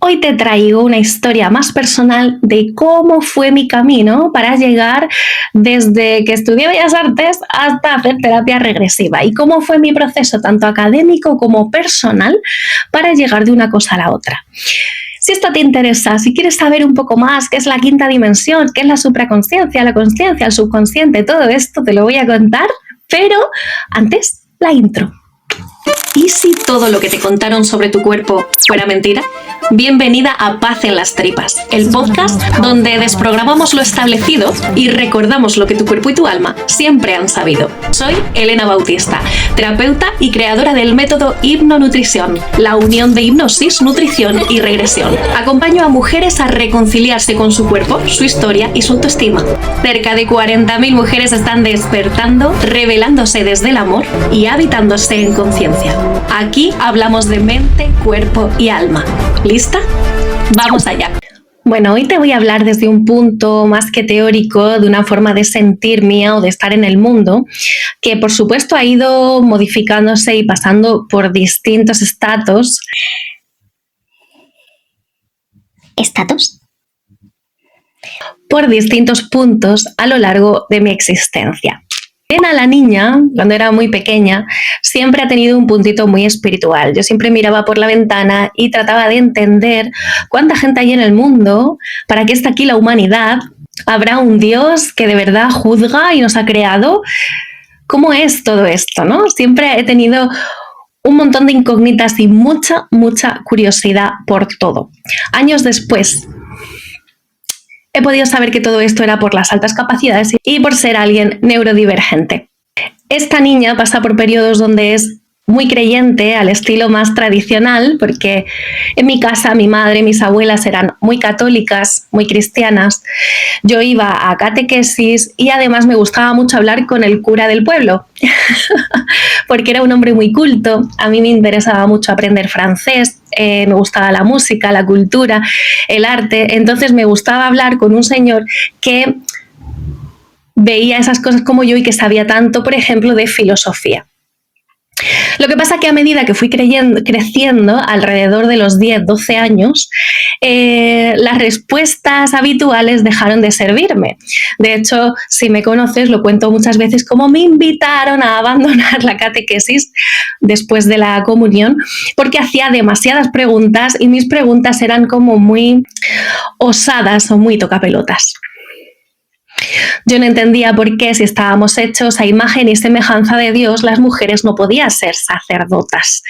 Hoy te traigo una historia más personal de cómo fue mi camino para llegar desde que estudié Bellas Artes hasta hacer terapia regresiva y cómo fue mi proceso tanto académico como personal para llegar de una cosa a la otra. Si esto te interesa, si quieres saber un poco más qué es la quinta dimensión, qué es la supraconsciencia, la consciencia, el subconsciente, todo esto te lo voy a contar, pero antes la intro. ¿Y si todo lo que te contaron sobre tu cuerpo fuera mentira? Bienvenida a Paz en las Tripas, el podcast donde desprogramamos lo establecido y recordamos lo que tu cuerpo y tu alma siempre han sabido. Soy Elena Bautista, terapeuta y creadora del método Hipnonutrición, la unión de hipnosis, nutrición y regresión. Acompaño a mujeres a reconciliarse con su cuerpo, su historia y su autoestima. Cerca de 40.000 mujeres están despertando, revelándose desde el amor y habitándose en conciencia. Aquí hablamos de mente, cuerpo y alma. ¿Lista? ¡Vamos allá! Bueno, hoy te voy a hablar desde un punto más que teórico, de una forma de sentir mía o de estar en el mundo, que por supuesto ha ido modificándose y pasando por distintos estatus. ¿Estatus? Por distintos puntos a lo largo de mi existencia. Elena, la niña, cuando era muy pequeña, siempre ha tenido un puntito muy espiritual. Yo siempre miraba por la ventana y trataba de entender cuánta gente hay en el mundo, para qué está aquí la humanidad, habrá un Dios que de verdad juzga y nos ha creado. ¿Cómo es todo esto, no? Siempre he tenido un montón de incógnitas y mucha curiosidad por todo. Años después, he podido saber que todo esto era por las altas capacidades y por ser alguien neurodivergente. Esta niña pasa por periodos donde es muy creyente al estilo más tradicional, porque en mi casa mi madre, mis abuelas eran muy católicas, muy cristianas. Yo iba a catequesis y además me gustaba mucho hablar con el cura del pueblo, porque era un hombre muy culto. A mí me interesaba mucho aprender francés, me gustaba la música, la cultura, el arte. Entonces me gustaba hablar con un señor que veía esas cosas como yo y que sabía tanto, por ejemplo, de filosofía. Lo que pasa es que a medida que fui creciendo, alrededor de los 10-12 años, las respuestas habituales dejaron de servirme. De hecho, si me conoces, lo cuento muchas veces como me invitaron a abandonar la catequesis después de la comunión, porque hacía demasiadas preguntas y mis preguntas eran como muy osadas o muy tocapelotas. Yo no entendía por qué, si estábamos hechos a imagen y semejanza de Dios, las mujeres no podían ser sacerdotas,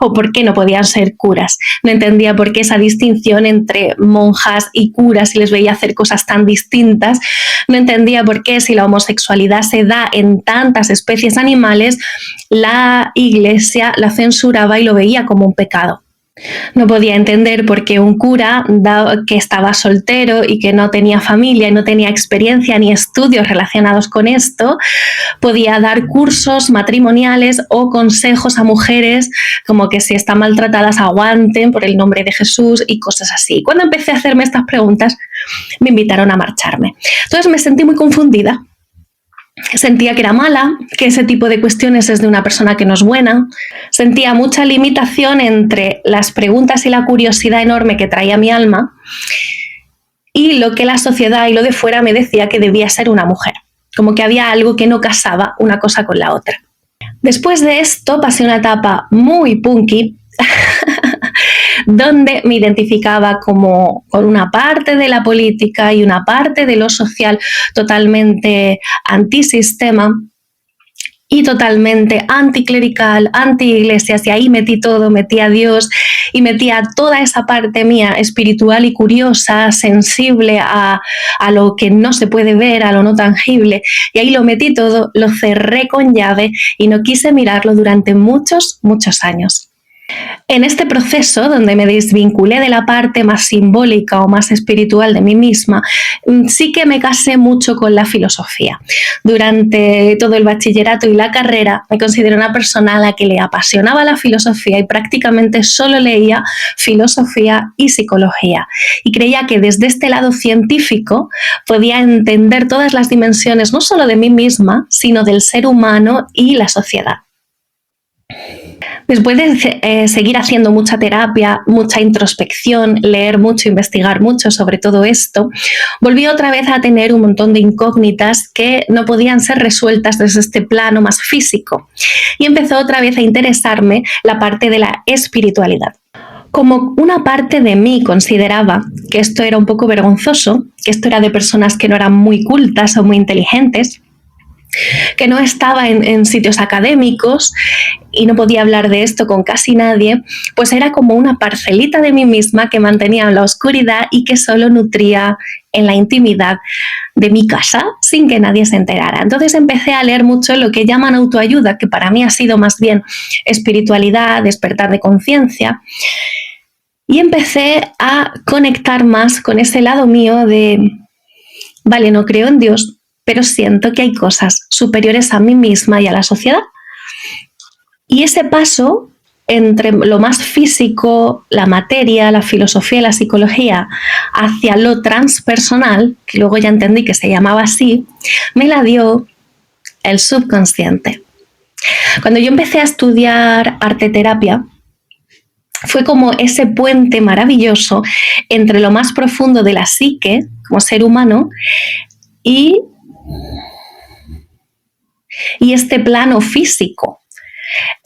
o por qué no podían ser curas. No entendía por qué esa distinción entre monjas y curas, si les veía hacer cosas tan distintas. No entendía por qué, si la homosexualidad se da en tantas especies animales, la Iglesia la censuraba y lo veía como un pecado. No podía entender por qué un cura que estaba soltero y que no tenía familia y no tenía experiencia ni estudios relacionados con esto, podía dar cursos matrimoniales o consejos a mujeres como que si están maltratadas aguanten por el nombre de Jesús y cosas así. Cuando empecé a hacerme estas preguntas, me invitaron a marcharme. Entonces me sentí muy confundida. Sentía que era mala, que ese tipo de cuestiones es de una persona que no es buena. Sentía mucha limitación entre las preguntas y la curiosidad enorme que traía mi alma y lo que la sociedad y lo de fuera me decía que debía ser una mujer. Como que había algo que no casaba una cosa con la otra. Después de esto pasé una etapa muy punky donde me identificaba como con una parte de la política y una parte de lo social totalmente antisistema y totalmente anticlerical, anti-iglesias, y ahí metí todo, metí a Dios y metí a toda esa parte mía espiritual y curiosa, sensible a lo que no se puede ver, a lo no tangible, y ahí lo metí todo, lo cerré con llave y no quise mirarlo durante muchos años. En este proceso, donde me desvinculé de la parte más simbólica o más espiritual de mí misma, sí que me casé mucho con la filosofía. Durante todo el bachillerato y la carrera me considero una persona a la que le apasionaba la filosofía y prácticamente solo leía filosofía y psicología. Y creía que desde este lado científico podía entender todas las dimensiones, no solo de mí misma, sino del ser humano y la sociedad. Después de seguir haciendo mucha terapia, mucha introspección, leer mucho, investigar mucho sobre todo esto, volví otra vez a tener un montón de incógnitas que no podían ser resueltas desde este plano más físico. Y empezó otra vez a interesarme la parte de la espiritualidad. Como una parte de mí consideraba que esto era un poco vergonzoso, que esto era de personas que no eran muy cultas o muy inteligentes, que no estaba en sitios académicos y no podía hablar de esto con casi nadie, pues era como una parcelita de mí misma que mantenía en la oscuridad y que solo nutría en la intimidad de mi casa sin que nadie se enterara. Entonces empecé a leer mucho lo que llaman autoayuda, que para mí ha sido más bien espiritualidad, despertar de conciencia, y empecé a conectar más con ese lado mío de, vale, no creo en Dios, pero siento que hay cosas superiores a mí misma y a la sociedad. Y ese paso entre lo más físico, la materia, la filosofía y la psicología, hacia lo transpersonal, que luego ya entendí que se llamaba así, me la dio el subconsciente. Cuando yo empecé a estudiar arteterapia, fue como ese puente maravilloso entre lo más profundo de la psique, como ser humano, y este plano físico.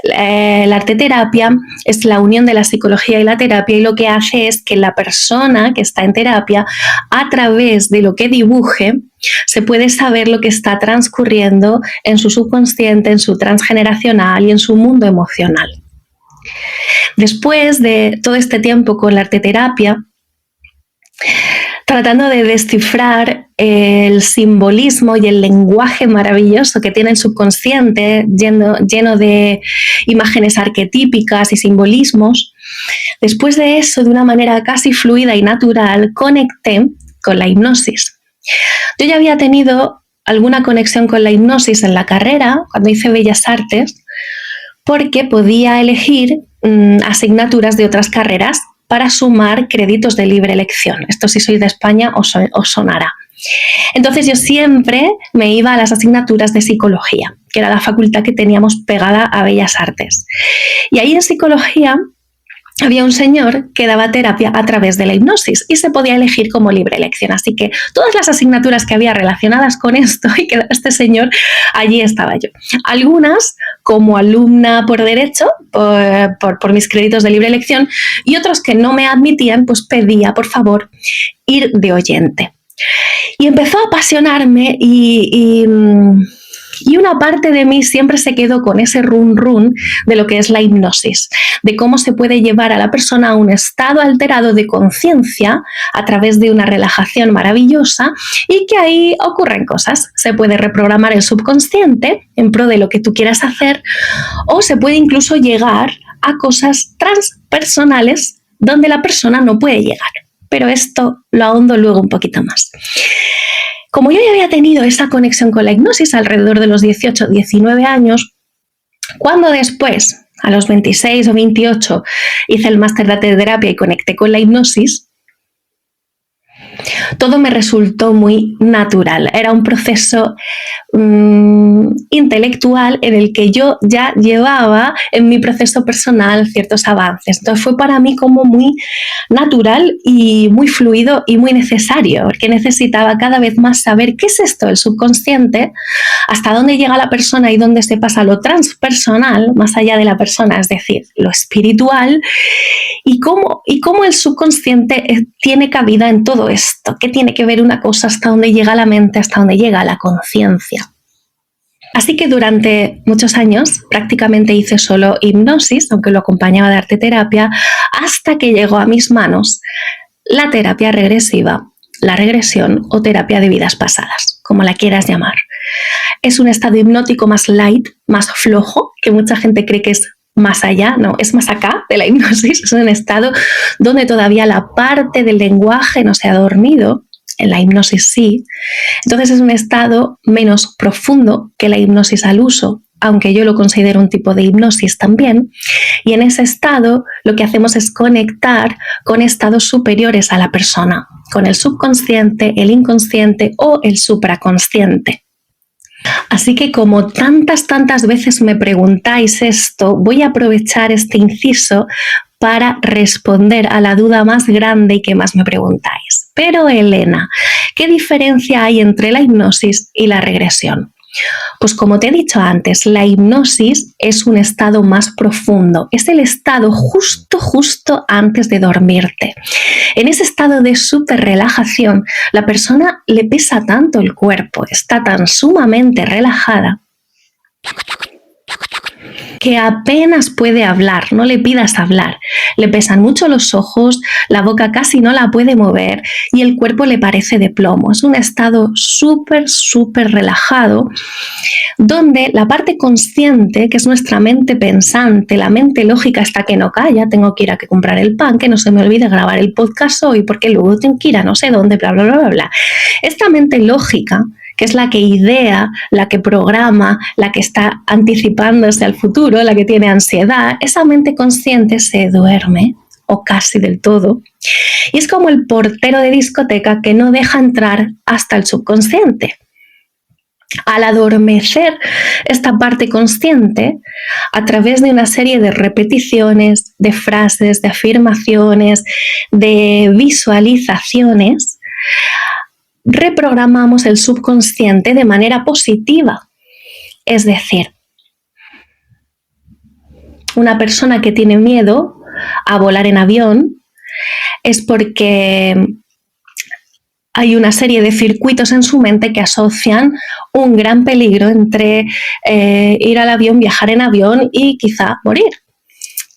La arteterapia es la unión de la psicología y la terapia, y lo que hace es que la persona que está en terapia, a través de lo que dibuje, se puede saber lo que está transcurriendo en su subconsciente, en su transgeneracional y en su mundo emocional. Después de todo este tiempo con la arteterapia, tratando de descifrar el simbolismo y el lenguaje maravilloso que tiene el subconsciente, lleno de imágenes arquetípicas y simbolismos, después de eso, de una manera casi fluida y natural, conecté con la hipnosis. Yo ya había tenido alguna conexión con la hipnosis en la carrera, cuando hice Bellas Artes, porque podía elegir asignaturas de otras carreras para sumar créditos de libre elección. Esto, si sois de España, os sonará. Entonces yo siempre me iba a las asignaturas de psicología, que era la facultad que teníamos pegada a Bellas Artes. Y ahí en psicología había un señor que daba terapia a través de la hipnosis y se podía elegir como libre elección. Así que todas las asignaturas que había relacionadas con esto y que este señor, allí estaba yo. Algunas como alumna por derecho, por mis créditos de libre elección, y otros que no me admitían, pues pedía, por favor, ir de oyente. Y empezó a apasionarme y una parte de mí siempre se quedó con ese run de lo que es la hipnosis, de cómo se puede llevar a la persona a un estado alterado de conciencia a través de una relajación maravillosa, y que ahí ocurren cosas. Se puede reprogramar el subconsciente en pro de lo que tú quieras hacer, o se puede incluso llegar a cosas transpersonales donde la persona no puede llegar. Pero esto lo ahondo luego un poquito más. Como yo ya había tenido esa conexión con la hipnosis alrededor de los 18, 19 años, cuando después, a los 26 o 28, hice el máster de arteterapia y conecté con la hipnosis, todo me resultó muy natural. Era un proceso intelectual en el que yo ya llevaba en mi proceso personal ciertos avances. Entonces fue para mí como muy natural y muy fluido y muy necesario, porque necesitaba cada vez más saber qué es esto, el subconsciente, hasta dónde llega la persona y dónde se pasa lo transpersonal, más allá de la persona, es decir, lo espiritual, y cómo el subconsciente tiene cabida en todo esto. ¿Qué tiene que ver una cosa hasta dónde llega la mente, hasta dónde llega la conciencia? Así que durante muchos años prácticamente hice solo hipnosis, aunque lo acompañaba de arteterapia, hasta que llegó a mis manos la terapia regresiva, la regresión o terapia de vidas pasadas, como la quieras llamar. Es un estado hipnótico más light, más flojo, que mucha gente cree que es más allá, no, es más acá de la hipnosis. Es un estado donde todavía la parte del lenguaje no se ha dormido, en la hipnosis sí. Entonces es un estado menos profundo que la hipnosis al uso, aunque yo lo considero un tipo de hipnosis también. Y en ese estado lo que hacemos es conectar con estados superiores a la persona, con el subconsciente, el inconsciente o el supraconsciente. Así que como tantas veces me preguntáis esto, voy a aprovechar este inciso para responder a la duda más grande y que más me preguntáis. Pero Elena, ¿qué diferencia hay entre la hipnosis y la regresión? Pues como te he dicho antes, la hipnosis es un estado más profundo, es el estado justo antes de dormirte. En ese estado de súper relajación, la persona le pesa tanto el cuerpo, está tan sumamente relajada que apenas puede hablar, no le pidas hablar. Le pesan mucho los ojos, la boca casi no la puede mover y el cuerpo le parece de plomo. Es un estado súper relajado donde la parte consciente, que es nuestra mente pensante, la mente lógica hasta que no calla, tengo que ir a comprar el pan, que no se me olvide grabar el podcast hoy porque luego tengo que ir a no sé dónde, bla, bla, bla, bla, bla. Esta mente lógica, que es la que idea, la que programa, la que está anticipándose al futuro, la que tiene ansiedad, esa mente consciente se duerme o casi del todo. Y es como el portero de discoteca que no deja entrar hasta el subconsciente. Al adormecer esta parte consciente, a través de una serie de repeticiones, de frases, de afirmaciones, de visualizaciones, reprogramamos el subconsciente de manera positiva. Es decir, una persona que tiene miedo a volar en avión es porque hay una serie de circuitos en su mente que asocian un gran peligro entre ir al avión, viajar en avión y quizá morir.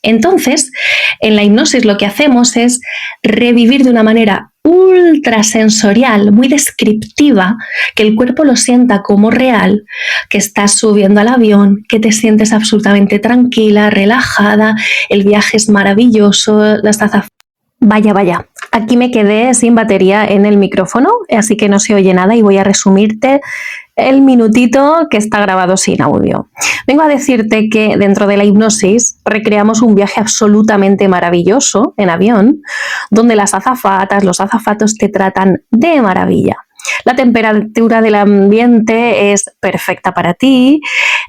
Entonces, en la hipnosis lo que hacemos es revivir de una manera ultrasensorial, muy descriptiva, que el cuerpo lo sienta como real, que estás subiendo al avión, que te sientes absolutamente tranquila, relajada, el viaje es maravilloso, las tazas... Vaya, aquí me quedé sin batería en el micrófono, así que no se oye nada y voy a resumirte el minutito que está grabado sin audio. Vengo a decirte que dentro de la hipnosis recreamos un viaje absolutamente maravilloso en avión, donde las azafatas, los azafatos te tratan de maravilla. La temperatura del ambiente es perfecta para ti,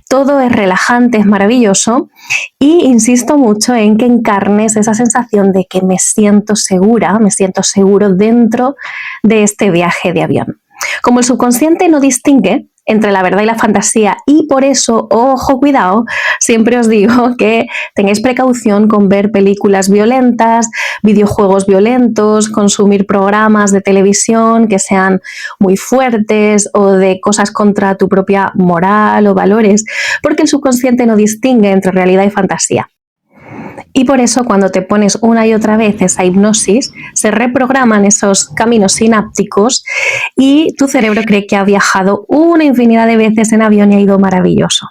todo es relajante, es maravilloso y insisto mucho en que encarnes esa sensación de que me siento segura, me siento seguro dentro de este viaje de avión. Como el subconsciente no distingue entre la verdad y la fantasía y por eso, ojo, cuidado, siempre os digo que tengáis precaución con ver películas violentas, videojuegos violentos, consumir programas de televisión que sean muy fuertes o de cosas contra tu propia moral o valores, porque el subconsciente no distingue entre realidad y fantasía. Y por eso cuando te pones una y otra vez esa hipnosis, se reprograman esos caminos sinápticos y tu cerebro cree que ha viajado una infinidad de veces en avión y ha ido maravilloso.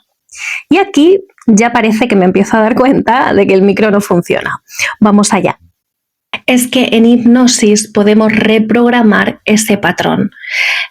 Y aquí ya parece que me empiezo a dar cuenta de que el micro no funciona. Vamos allá. Es que en hipnosis podemos reprogramar ese patrón.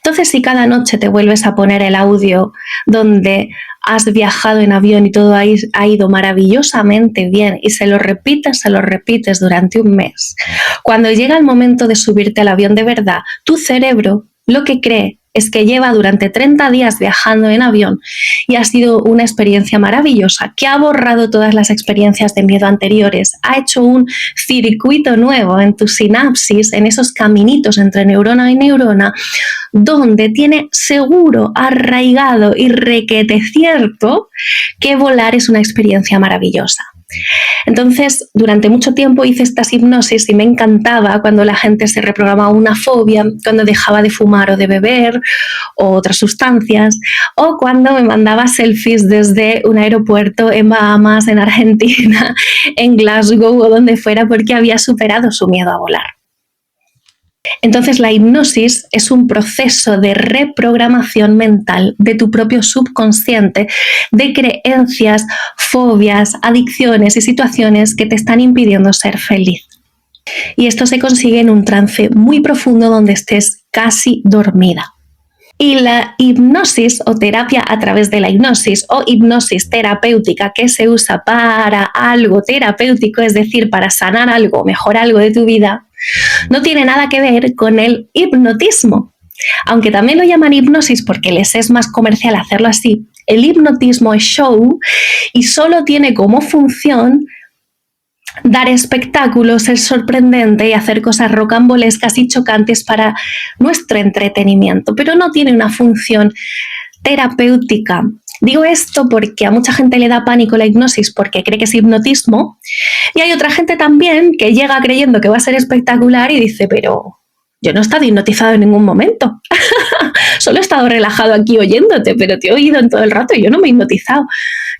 Entonces, si cada noche te vuelves a poner el audio donde has viajado en avión y todo ha ido maravillosamente bien y se lo repites durante un mes, cuando llega el momento de subirte al avión de verdad, tu cerebro lo que cree es que lleva durante 30 días viajando en avión y ha sido una experiencia maravillosa, que ha borrado todas las experiencias de miedo anteriores, ha hecho un circuito nuevo en tu sinapsis, en esos caminitos entre neurona y neurona, donde tiene seguro, arraigado y requete cierto que volar es una experiencia maravillosa. Entonces, durante mucho tiempo hice estas hipnosis y me encantaba cuando la gente se reprogramaba una fobia, cuando dejaba de fumar o de beber o otras sustancias, o cuando me mandaba selfies desde un aeropuerto en Bahamas, en Argentina, en Glasgow o donde fuera, porque había superado su miedo a volar. Entonces, la hipnosis es un proceso de reprogramación mental de tu propio subconsciente, de creencias, fobias, adicciones y situaciones que te están impidiendo ser feliz. Y esto se consigue en un trance muy profundo donde estés casi dormida. Y la hipnosis o terapia a través de la hipnosis o hipnosis terapéutica que se usa para algo terapéutico, es decir, para sanar algo, mejorar algo de tu vida, no tiene nada que ver con el hipnotismo. aunque también lo llaman hipnosis porque les es más comercial hacerlo así, el hipnotismo es show y solo tiene como función dar espectáculos, ser sorprendente y hacer cosas rocambolescas y chocantes para nuestro entretenimiento, pero no tiene una función terapéutica. Digo esto porque a mucha gente le da pánico la hipnosis porque cree que es hipnotismo y hay otra gente también que llega creyendo que va a ser espectacular y dice, pero yo no he estado hipnotizado en ningún momento. Solo he estado relajado aquí oyéndote, pero te he oído en todo el rato y yo no me he hipnotizado.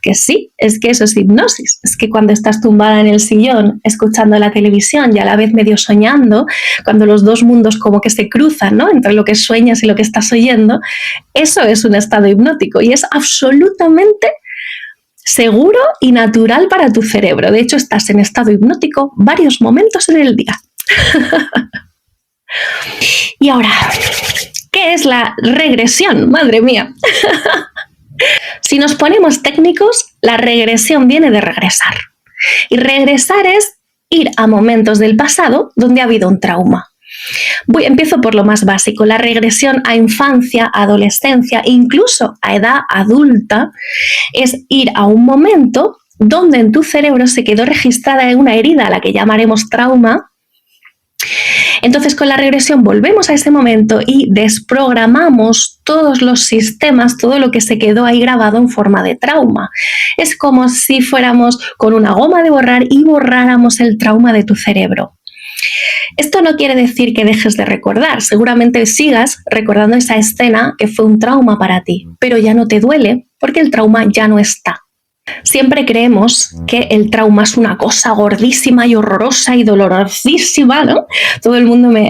Que sí, es que eso es hipnosis. Es que cuando estás tumbada en el sillón, escuchando la televisión y a la vez medio soñando, cuando los dos mundos como que se cruzan, ¿no? Entre lo que sueñas y lo que estás oyendo, eso es un estado hipnótico y es absolutamente seguro y natural para tu cerebro. De hecho, estás en estado hipnótico varios momentos en el día. Y ahora, ¿qué es la regresión? Madre mía. Si nos ponemos técnicos, la regresión viene de regresar. Y regresar es ir a momentos del pasado donde ha habido un trauma. Empiezo por lo más básico. La regresión a infancia, a adolescencia, incluso a edad adulta, es ir a un momento donde en tu cerebro se quedó registrada una herida a la que llamaremos trauma. Entonces, con la regresión volvemos a ese momento y desprogramamos todos los sistemas, todo lo que se quedó ahí grabado en forma de trauma. Es como si fuéramos con una goma de borrar y borráramos el trauma de tu cerebro. Esto no quiere decir que dejes de recordar, seguramente sigas recordando esa escena que fue un trauma para ti, pero ya no te duele porque el trauma ya no está. Siempre creemos que el trauma es una cosa gordísima y horrorosa y dolorosísima, ¿no?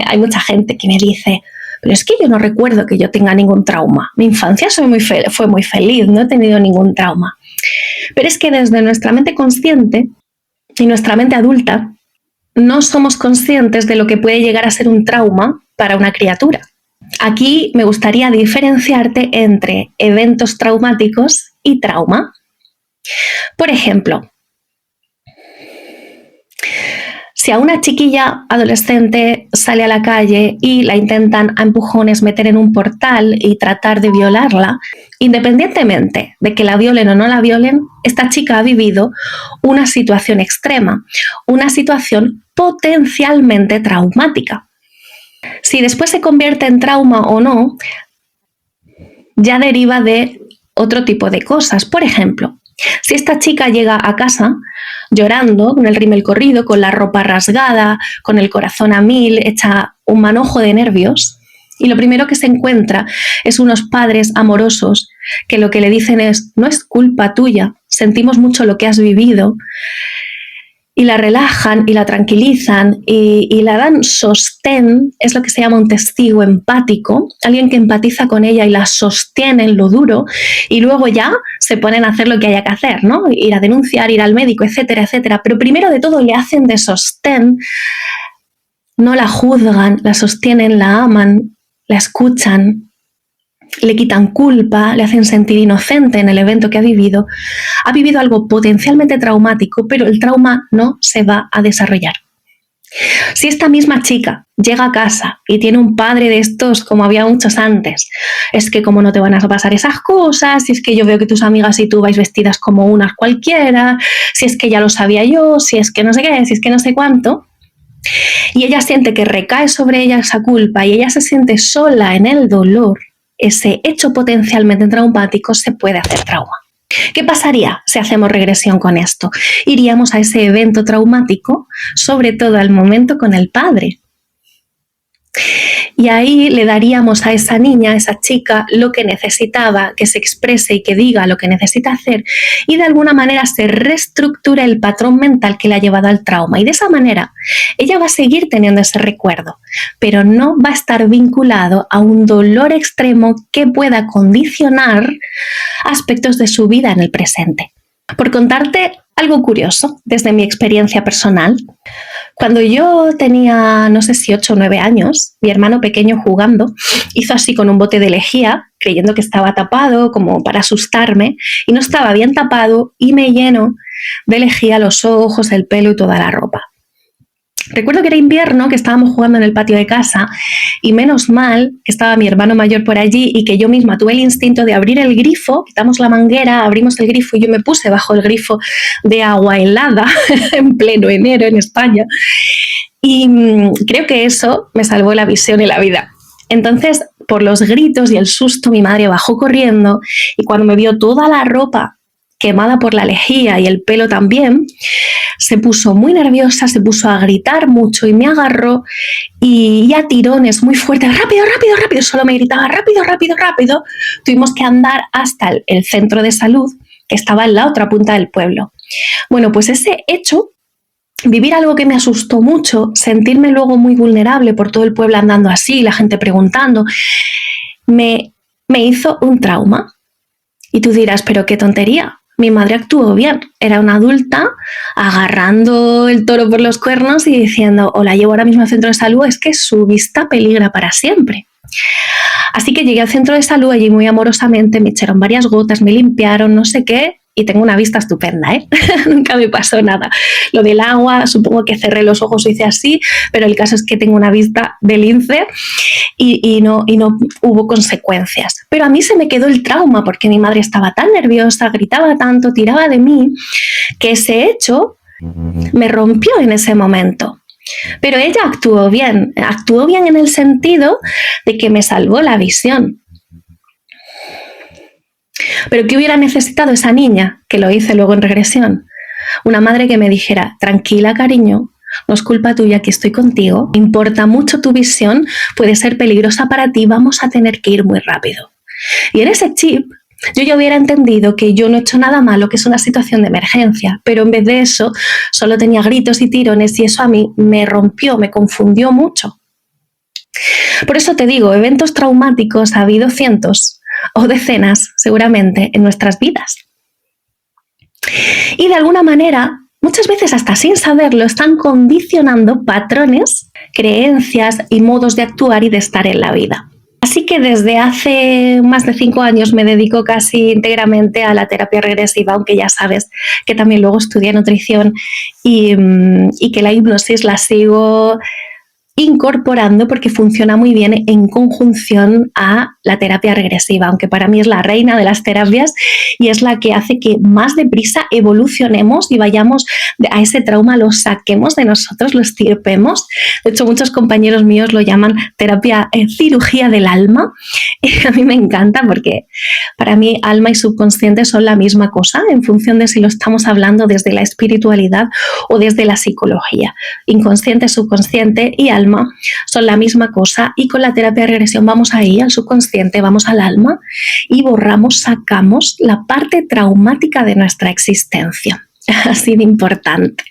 Hay mucha gente que me dice, pero es que yo no recuerdo que yo tenga ningún trauma. Mi infancia fue muy feliz, no he tenido ningún trauma. Pero es que desde nuestra mente consciente y nuestra mente adulta no somos conscientes de lo que puede llegar a ser un trauma para una criatura. Aquí me gustaría diferenciarte entre eventos traumáticos y trauma. Por ejemplo, si a una chiquilla adolescente sale a la calle y la intentan a empujones meter en un portal y tratar de violarla, independientemente de que la violen o no la violen, esta chica ha vivido una situación extrema, una situación potencialmente traumática. Si después se convierte en trauma o no, ya deriva de otro tipo de cosas. Por ejemplo, si esta chica llega a casa llorando, con el rímel corrido, con la ropa rasgada, con el corazón a mil, hecha un manojo de nervios, y lo primero que se encuentra es unos padres amorosos que lo que le dicen es, no es culpa tuya, sentimos mucho lo que has vivido, y la relajan y la tranquilizan y la dan sostén, es lo que se llama un testigo empático, alguien que empatiza con ella y la sostiene en lo duro y luego ya se ponen a hacer lo que haya que hacer, ¿no? Ir a denunciar, ir al médico, etcétera, etcétera. Pero primero de todo le hacen de sostén, no la juzgan, la sostienen, la aman, la escuchan, le quitan culpa, le hacen sentir inocente en el evento que ha vivido algo potencialmente traumático, pero el trauma no se va a desarrollar. Si esta misma chica llega a casa y tiene un padre de estos como había muchos antes, es que como no te van a pasar esas cosas, si es que yo veo que tus amigas y tú vais vestidas como unas cualquiera, si es que ya lo sabía yo, si es que no sé qué, si es que no sé cuánto, y ella siente que recae sobre ella esa culpa y ella se siente sola en el dolor, ese hecho potencialmente traumático se puede hacer trauma. ¿Qué pasaría si hacemos regresión con esto? Iríamos a ese evento traumático, sobre todo al momento con el padre. Y ahí le daríamos a esa niña, a esa chica, lo que necesitaba, que se exprese y que diga lo que necesita hacer, y de alguna manera se reestructura el patrón mental que le ha llevado al trauma. Y de esa manera ella va a seguir teniendo ese recuerdo, pero no va a estar vinculado a un dolor extremo que pueda condicionar aspectos de su vida en el presente. Por contarte algo curioso desde mi experiencia personal, cuando yo tenía, no sé si 8 o 9 años, mi hermano pequeño jugando hizo así con un bote de lejía, creyendo que estaba tapado como para asustarme, y no estaba bien tapado y me llenó de lejía los ojos, el pelo y toda la ropa. Recuerdo que era invierno, que estábamos jugando en el patio de casa y menos mal que estaba mi hermano mayor por allí y que yo misma tuve el instinto de abrir el grifo, quitamos la manguera, abrimos el grifo y yo me puse bajo el grifo de agua helada en pleno enero en España y creo que eso me salvó la visión y la vida. Entonces, por los gritos y el susto, mi madre bajó corriendo y cuando me vio toda la ropa quemada por la lejía y el pelo también, se puso muy nerviosa, se puso a gritar mucho y me agarró y a tirones muy fuertes, rápido, rápido, rápido, solo me gritaba rápido, rápido, rápido. Tuvimos que andar hasta el centro de salud que estaba en la otra punta del pueblo. Bueno, pues ese hecho, vivir algo que me asustó mucho, sentirme luego muy vulnerable por todo el pueblo andando así, la gente preguntando, me hizo un trauma. Y tú dirás, pero qué tontería. Mi madre actuó bien, era una adulta agarrando el toro por los cuernos y diciendo, o la llevo ahora mismo al centro de salud, es que su vista peligra para siempre. Así que llegué al centro de salud, allí muy amorosamente, me echaron varias gotas, me limpiaron, no sé qué, y tengo una vista estupenda, ¿eh? Nunca me pasó nada. Lo del agua, supongo que cerré los ojos y hice así, pero el caso es que tengo una vista de lince y no hubo consecuencias. Pero a mí se me quedó el trauma porque mi madre estaba tan nerviosa, gritaba tanto, tiraba de mí, que ese hecho me rompió en ese momento. Pero ella actuó bien en el sentido de que me salvó la visión. Pero ¿qué hubiera necesitado esa niña, que lo hice luego en regresión? Una madre que me dijera, tranquila cariño, no es culpa tuya, que estoy contigo, importa mucho tu visión, puede ser peligrosa para ti, vamos a tener que ir muy rápido. Y en ese chip yo ya hubiera entendido que yo no he hecho nada malo, que es una situación de emergencia, pero en vez de eso solo tenía gritos y tirones y eso a mí me rompió, me confundió mucho. Por eso te digo, eventos traumáticos ha habido cientos o decenas seguramente en nuestras vidas. Y de alguna manera, muchas veces hasta sin saberlo, están condicionando patrones, creencias y modos de actuar y de estar en la vida. Así que desde hace más de 5 años me dedico casi íntegramente a la terapia regresiva, aunque ya sabes que también luego estudié nutrición y que la hipnosis la sigo incorporando porque funciona muy bien en conjunción a la terapia regresiva, aunque para mí es la reina de las terapias y es la que hace que más deprisa evolucionemos y vayamos a ese trauma, lo saquemos de nosotros, lo estirpemos. De hecho, muchos compañeros míos lo llaman terapia cirugía del alma y a mí me encanta porque para mí alma y subconsciente son la misma cosa en función de si lo estamos hablando desde la espiritualidad o desde la psicología. Inconsciente, subconsciente y alma son la misma cosa y con la terapia de regresión vamos ahí al subconsciente, vamos al alma y borramos, sacamos la parte traumática de nuestra existencia. Así de importante.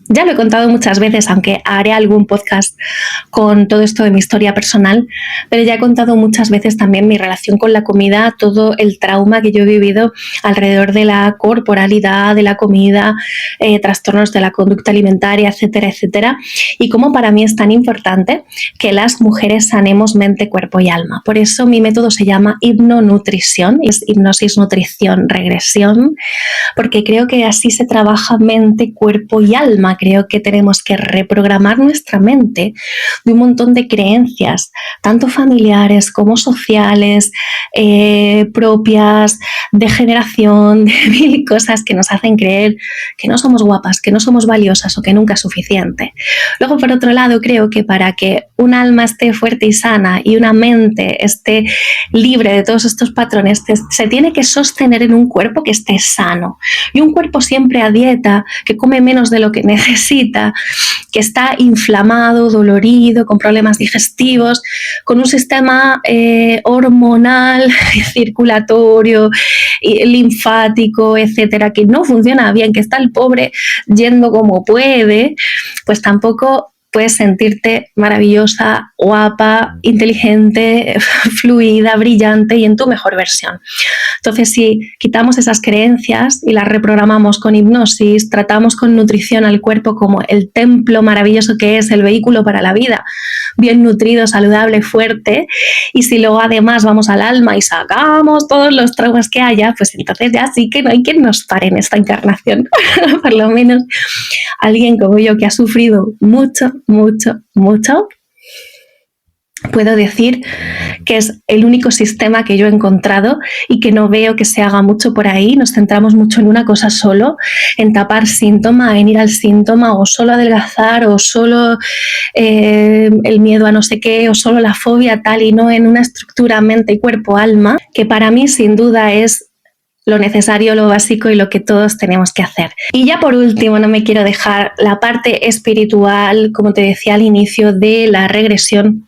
Ya lo he contado muchas veces, aunque haré algún podcast con todo esto de mi historia personal, pero ya he contado muchas veces también mi relación con la comida, todo el trauma que yo he vivido alrededor de la corporalidad, de la comida, trastornos de la conducta alimentaria, etcétera, etcétera, y cómo para mí es tan importante que las mujeres sanemos mente, cuerpo y alma. Por eso mi método se llama hipnonutrición, es hipnosis, nutrición, regresión, porque creo que así se trabaja mente, cuerpo y alma. Creo que tenemos que reprogramar nuestra mente de un montón de creencias, tanto familiares como sociales, propias, de generación, de mil cosas que nos hacen creer que no somos guapas, que no somos valiosas o que nunca es suficiente. Luego, por otro lado, creo que para que un alma esté fuerte y sana y una mente esté libre de todos estos patrones, se tiene que sostener en un cuerpo que esté sano. Y un cuerpo siempre a dieta, que come menos de lo que necesita, que está inflamado, dolorido, con problemas digestivos, con un sistema hormonal, circulatorio, linfático, etcétera, que no funciona bien, que está el pobre yendo como puede, pues tampoco puedes sentirte maravillosa, guapa, inteligente, fluida, brillante y en tu mejor versión. Entonces, si quitamos esas creencias y las reprogramamos con hipnosis, tratamos con nutrición al cuerpo como el templo maravilloso que es, el vehículo para la vida, bien nutrido, saludable, fuerte, y si luego además vamos al alma y sacamos todos los traumas que haya, pues entonces ya sí que no hay quien nos pare en esta encarnación. Por lo menos alguien como yo que ha sufrido mucho, mucho, mucho, puedo decir que es el único sistema que yo he encontrado y que no veo que se haga mucho por ahí. Nos centramos mucho en una cosa solo, en tapar síntoma, en ir al síntoma, o solo adelgazar, o solo el miedo a no sé qué, o solo la fobia tal, y no en una estructura mente, cuerpo, alma, que para mí sin duda es lo necesario, lo básico y lo que todos tenemos que hacer. Y ya por último, no me quiero dejar la parte espiritual, como te decía al inicio, de la regresión.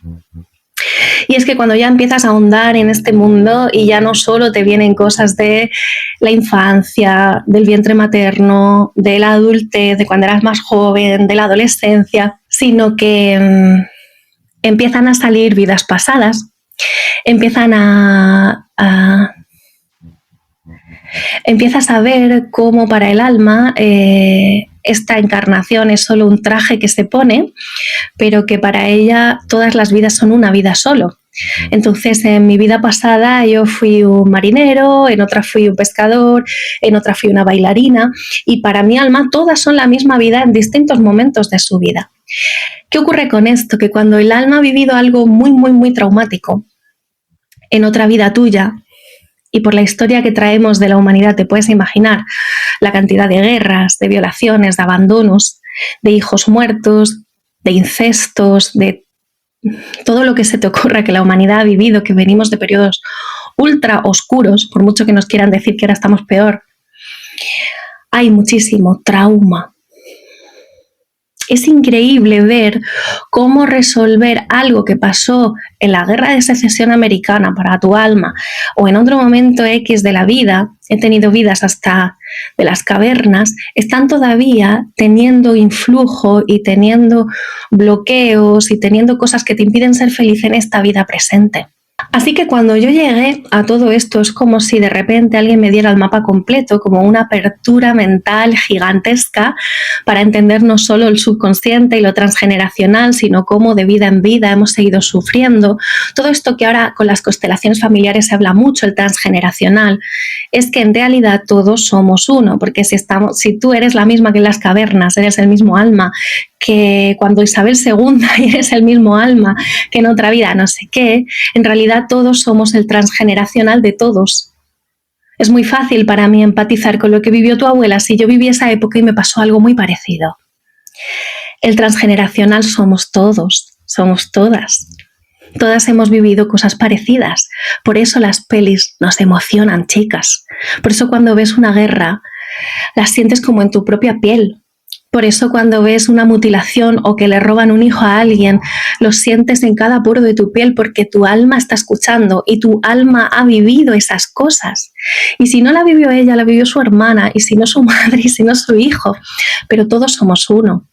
Y es que cuando ya empiezas a ahondar en este mundo y ya no solo te vienen cosas de la infancia, del vientre materno, de la adultez, de cuando eras más joven, de la adolescencia, sino que empiezan a salir vidas pasadas, empiezas a ver cómo para el alma esta encarnación es solo un traje que se pone, pero que para ella todas las vidas son una vida solo. Entonces, en mi vida pasada yo fui un marinero, en otra fui un pescador, en otra fui una bailarina, y para mi alma todas son la misma vida en distintos momentos de su vida. ¿Qué ocurre con esto? Que cuando el alma ha vivido algo muy, muy, muy traumático en otra vida tuya, y por la historia que traemos de la humanidad te puedes imaginar la cantidad de guerras, de violaciones, de abandonos, de hijos muertos, de incestos, de todo lo que se te ocurra que la humanidad ha vivido, que venimos de periodos ultra oscuros, por mucho que nos quieran decir que ahora estamos peor. Hay muchísimo trauma. Es increíble ver cómo resolver algo que pasó en la Guerra de Secesión Americana para tu alma, o en otro momento X de la vida, he tenido vidas hasta de las cavernas, están todavía teniendo influjo y teniendo bloqueos y teniendo cosas que te impiden ser feliz en esta vida presente. Así que cuando yo llegué a todo esto es como si de repente alguien me diera el mapa completo, como una apertura mental gigantesca para entender no solo el subconsciente y lo transgeneracional, sino cómo de vida en vida hemos seguido sufriendo. Todo esto que ahora con las constelaciones familiares se habla mucho, el transgeneracional, es que en realidad todos somos uno, porque si tú eres la misma que en las cavernas, eres el mismo alma, que cuando Isabel II y eres el mismo alma que en otra vida no sé qué, en realidad todos somos el transgeneracional de todos. Es muy fácil para mí empatizar con lo que vivió tu abuela si yo viví esa época y me pasó algo muy parecido. El transgeneracional somos todos, somos todas. Todas hemos vivido cosas parecidas. Por eso las pelis nos emocionan, chicas. Por eso cuando ves una guerra, las sientes como en tu propia piel. Por eso cuando ves una mutilación o que le roban un hijo a alguien, lo sientes en cada poro de tu piel porque tu alma está escuchando y tu alma ha vivido esas cosas. Y si no la vivió ella, la vivió su hermana, y si no su madre, y si no su hijo, pero todos somos uno.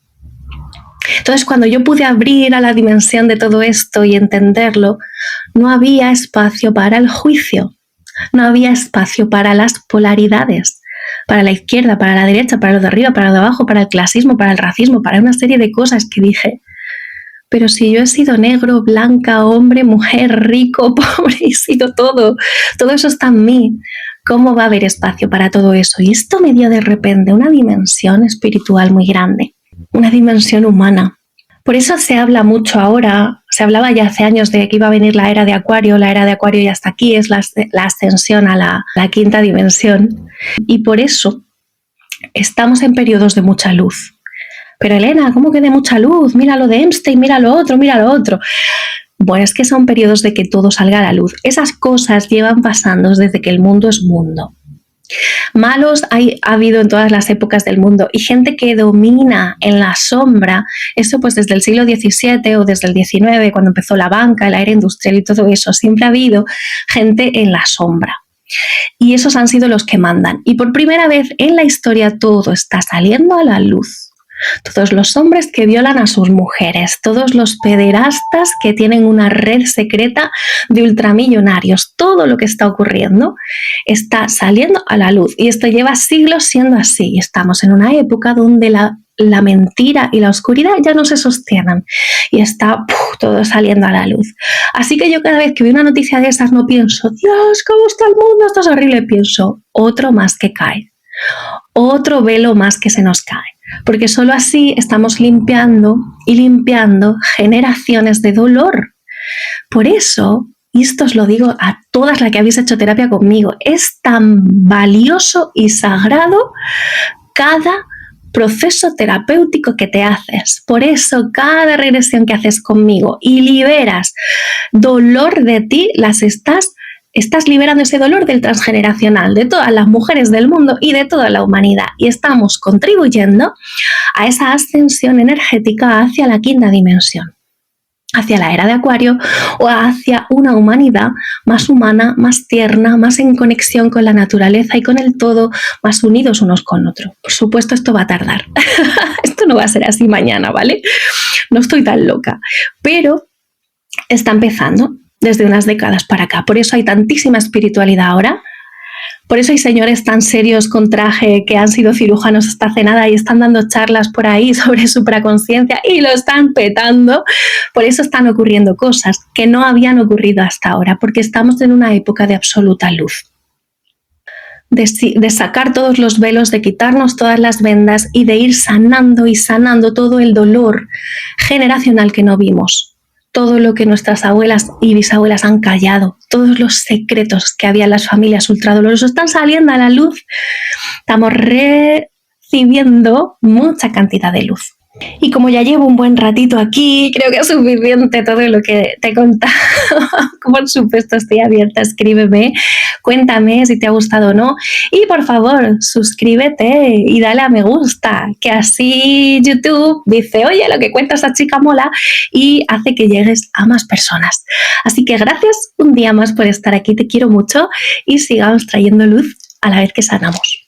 Entonces, cuando yo pude abrir a la dimensión de todo esto y entenderlo, no había espacio para el juicio, no había espacio para las polaridades, para la izquierda, para la derecha, para lo de arriba, para lo de abajo, para el clasismo, para el racismo, para una serie de cosas que dije, pero si yo he sido negro, blanca, hombre, mujer, rico, pobre, he sido todo eso está en mí, ¿cómo va a haber espacio para todo eso? Y esto me dio de repente una dimensión espiritual muy grande, una dimensión humana. Por eso se habla mucho ahora, se hablaba ya hace años de que iba a venir la era de Acuario ya está aquí, es la ascensión a la quinta dimensión. Y por eso estamos en periodos de mucha luz. Pero Elena, ¿cómo que de mucha luz? Mira lo de Einstein, mira lo otro, mira lo otro. Bueno, es que son periodos de que todo salga a la luz. Esas cosas llevan pasando desde que el mundo es mundo. Malos ha habido en todas las épocas del mundo, y gente que domina en la sombra, eso pues desde el siglo XVII o desde el XIX, cuando empezó la banca, la era industrial y todo eso, siempre ha habido gente en la sombra. Y esos han sido los que mandan. Y por primera vez en la historia todo está saliendo a la luz. Todos los hombres que violan a sus mujeres, todos los pederastas que tienen una red secreta de ultramillonarios, todo lo que está ocurriendo está saliendo a la luz, y esto lleva siglos siendo así. Estamos en una época donde la la mentira y la oscuridad ya no se sostienen y está todo saliendo a la luz. Así que yo cada vez que veo una noticia de esas no pienso, Dios, ¿cómo está el mundo? Esto es horrible. Pienso, otro más que cae, otro velo más que se nos cae. Porque solo así estamos limpiando y limpiando generaciones de dolor. Por eso, y esto os lo digo a todas las que habéis hecho terapia conmigo, es tan valioso y sagrado cada proceso terapéutico que te haces. Por eso, cada regresión que haces conmigo y liberas dolor de ti, estás liberando ese dolor del transgeneracional, de todas las mujeres del mundo y de toda la humanidad. Y estamos contribuyendo a esa ascensión energética hacia la quinta dimensión, hacia la era de Acuario o hacia una humanidad más humana, más tierna, más en conexión con la naturaleza y con el todo, más unidos unos con otros. Por supuesto, esto va a tardar. Esto no va a ser así mañana, ¿vale? No estoy tan loca, pero está empezando desde unas décadas para acá. Por eso hay tantísima espiritualidad ahora. Por eso hay señores tan serios con traje que han sido cirujanos hasta hace nada y están dando charlas por ahí sobre supraconsciencia y lo están petando. Por eso están ocurriendo cosas que no habían ocurrido hasta ahora, porque estamos en una época de absoluta luz. De sacar todos los velos, de quitarnos todas las vendas y de ir sanando y sanando todo el dolor generacional que no vimos. Todo lo que nuestras abuelas y bisabuelas han callado, todos los secretos que había en las familias ultradolorosas están saliendo a la luz. Estamos recibiendo mucha cantidad de luz. Y como ya llevo un buen ratito aquí, creo que es suficiente todo lo que te he contado. Por supuesto, estoy abierta, escríbeme, cuéntame si te ha gustado o no. Y por favor, suscríbete y dale a me gusta, que así YouTube dice, oye, lo que cuenta esa chica mola y hace que llegues a más personas. Así que gracias un día más por estar aquí, te quiero mucho y sigamos trayendo luz a la vez que sanamos.